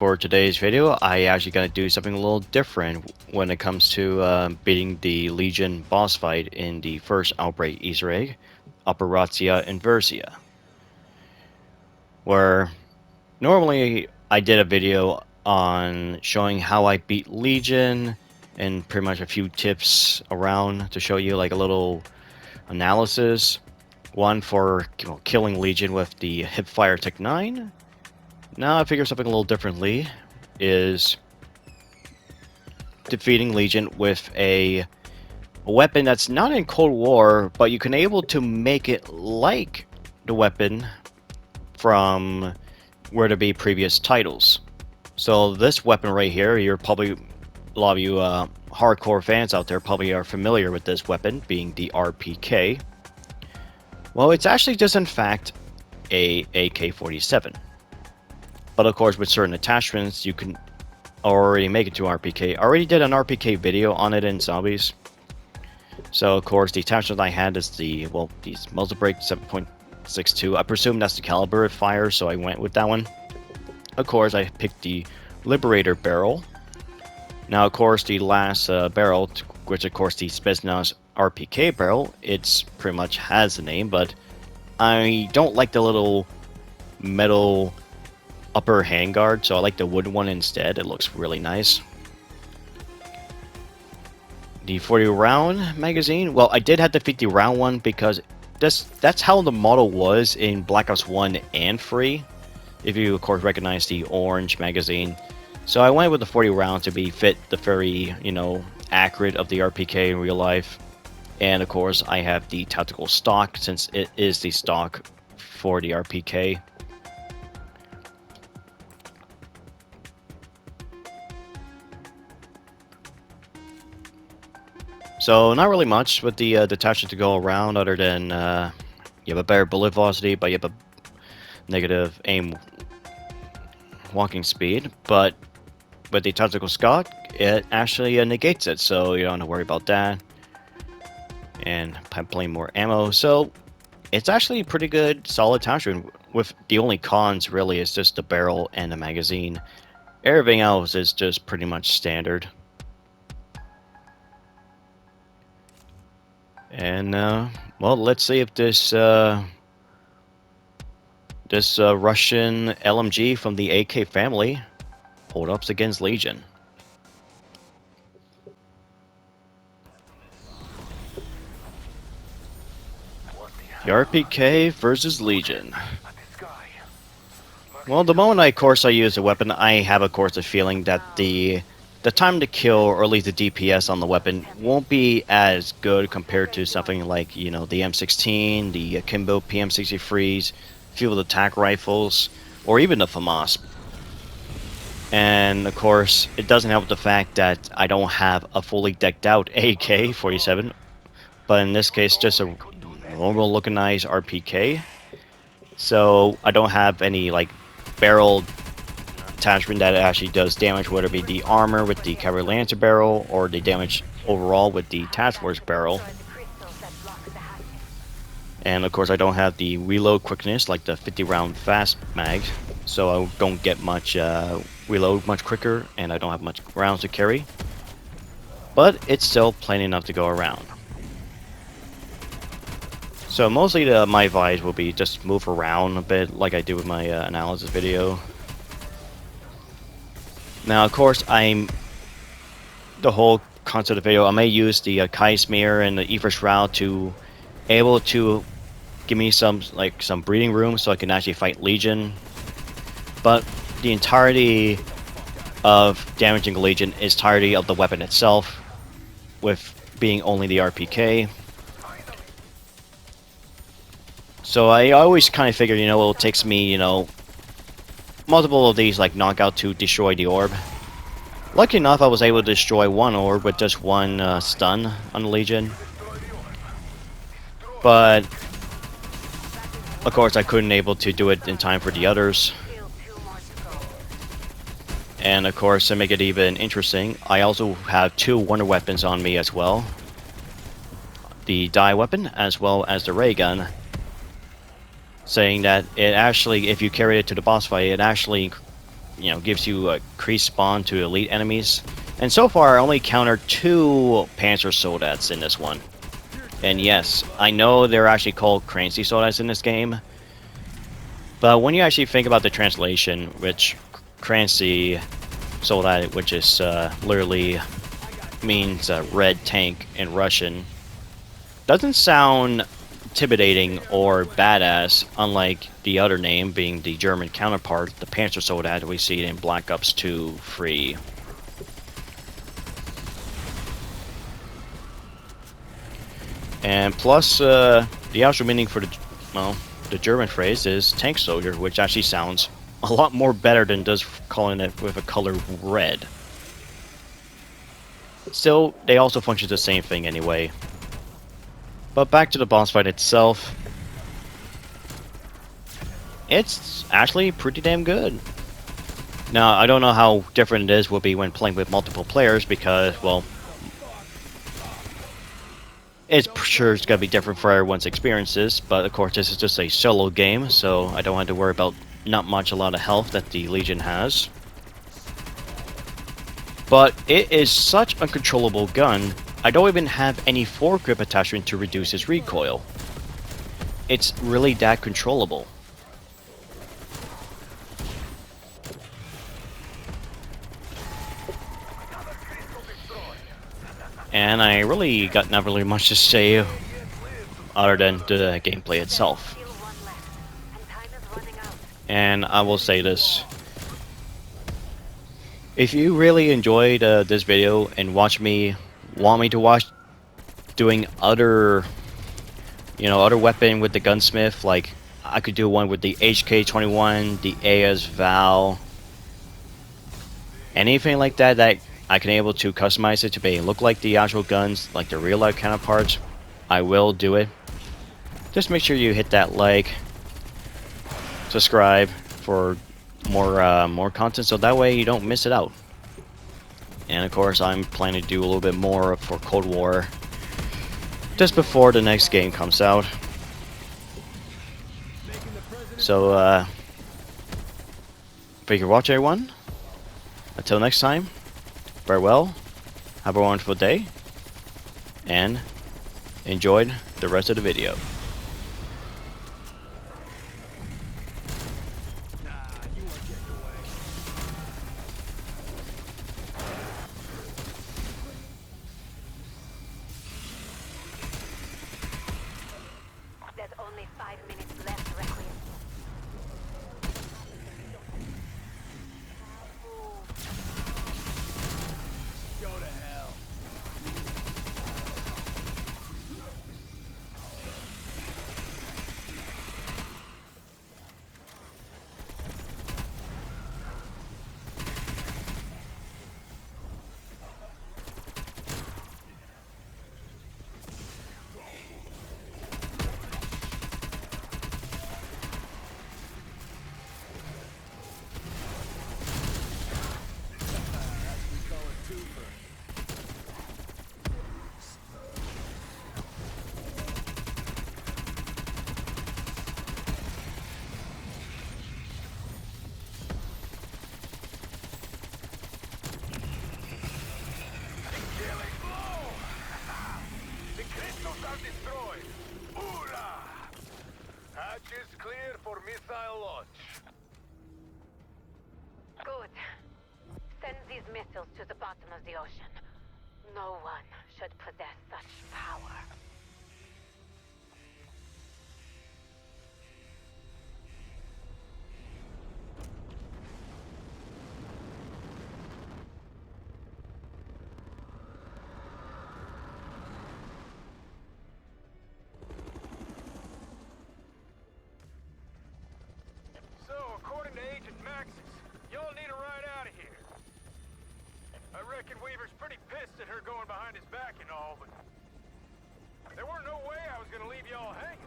For today's video, I actually gonna do something a little different when it comes to beating the Legion boss fight in the first Outbreak Easter egg, Operatia Inversia. Where normally I did a video on showing how I beat Legion and pretty much a few tips around to show you like a little analysis. One for killing Legion with the Hipfire Tech 9. Now I figure something a little differently is defeating Legion with a weapon that's not in Cold War, but you can able to make it like the weapon from where to be previous titles. So this weapon right here, you're probably, a lot of you hardcore fans out there probably are familiar with this weapon, being the RPK. Well, it's actually just in fact a AK-47. But of course, with certain attachments, you can already make it to RPK. I already did an RPK video on it in Zombies. So of course, the attachment I had is the, well, these muzzle brake 7.62. I presume that's the caliber it fires, so I went with that one. Of course, I picked the Liberator barrel. Now, of course, the last barrel, which of course the Spetsnaz RPK barrel, it's pretty much has the name, but I don't like the little metal upper handguard, so I like the wooden one instead. It looks really nice. The 40 round magazine, well, I did have the 50 round one because that's how the model was in Black Ops 1 and 3, if you of course recognize the orange magazine. So I went with the 40 round to be fit the very, accurate of the RPK in real life. And of course I have the tactical stock since it is the stock for the RPK. So not really much with the detachment to go around other than you have a better bullet velocity, but you have a negative aim walking speed. But with the tactical stock, it actually negates it, so you don't have to worry about that. And I'm playing more ammo, so it's actually a pretty good, solid attachment. With the only cons really is just the barrel and the magazine. Everything else is just pretty much standard. And well, let's see if this Russian LMG from the AK family hold ups against Legion. The RPK versus Legion. Well, the moment I use a weapon, I have of course a feeling that the time to kill, or at least the DPS on the weapon, won't be as good compared to something like, the M16, the Akimbo PM63s, field attack rifles, or even the FAMAS. And of course, it doesn't help the fact that I don't have a fully decked out AK-47, but in this case, just a normal looking nice RPK. So I don't have any like barrel attachment that actually does damage, whether it be the armor with the Cavalry Lancer barrel or the damage overall with the Task Force barrel. And of course I don't have the reload quickness like the 50 round fast mag, so I don't get much reload much quicker, and I don't have much rounds to carry. But it's still plenty enough to go around. So mostly my advice will be just move around a bit like I do with my analysis video. Now, of course, the whole concept of the video, I may use the Kai Smear and the Ether Shroud to able to give me some breathing room so I can actually fight Legion. But the entirety of damaging Legion is entirety of the weapon itself, with being only the RPK. So I always kind of figure, it takes me, multiple of these like knockout to destroy the orb. Lucky enough, I was able to destroy one orb with just one stun on the Legion. But of course, I couldn't able to do it in time for the others. And of course, to make it even interesting, I also have two wonder weapons on me as well. The die weapon as well as the ray gun. Saying that it actually, if you carry it to the boss fight, it actually gives you a increased spawn to elite enemies. And so far, I only countered 2 Panzer Soldats in this one. And yes, I know they're actually called Crancy Soldats in this game. But when you actually think about the translation, which Crancy Soldat, which is literally means red tank in Russian, doesn't sound intimidating or badass, unlike the other name being the German counterpart, the Panzer Soldat we see in Black Ops 2 Free. And plus, the actual meaning for the German phrase is tank soldier, which actually sounds a lot more better than does calling it with a color red. Still, they also function the same thing anyway. But back to the boss fight itself. It's actually pretty damn good. Now, I don't know how different it will be when playing with multiple players because, well, it's sure it's going to be different for everyone's experiences, but of course this is just a solo game, so I don't have to worry about a lot of health that the Legion has. But it is such a controllable gun, I don't even have any foregrip attachment to reduce its recoil. It's really that controllable. And I really got not really much to say other than the gameplay itself. And I will say this. If you really enjoyed this video and want me to watch doing other weapon with the gunsmith, like I could do one with the HK-21, the AS Val, anything like that I can able to customize it to be look like the actual guns, like the real life counterparts, I will do it. Just make sure you hit that like, subscribe for more content, so that way you don't miss it out. And of course, I'm planning to do a little bit more for Cold War just before the next game comes out. So, thank you for watching, everyone. Until next time, farewell, have a wonderful day, and enjoy the rest of the video. There's only 5 minutes left, Requiem. Go to hell. Destroyed. Hoorah! Hatch is clear for missile launch. Good. Send these missiles to the bottom of the ocean. No one should possess such power. So, according to Agent Maxis, y'all need a ride out of here. I reckon Weaver's pretty pissed at her going behind his back and all, but there weren't no way I was gonna leave y'all hanging.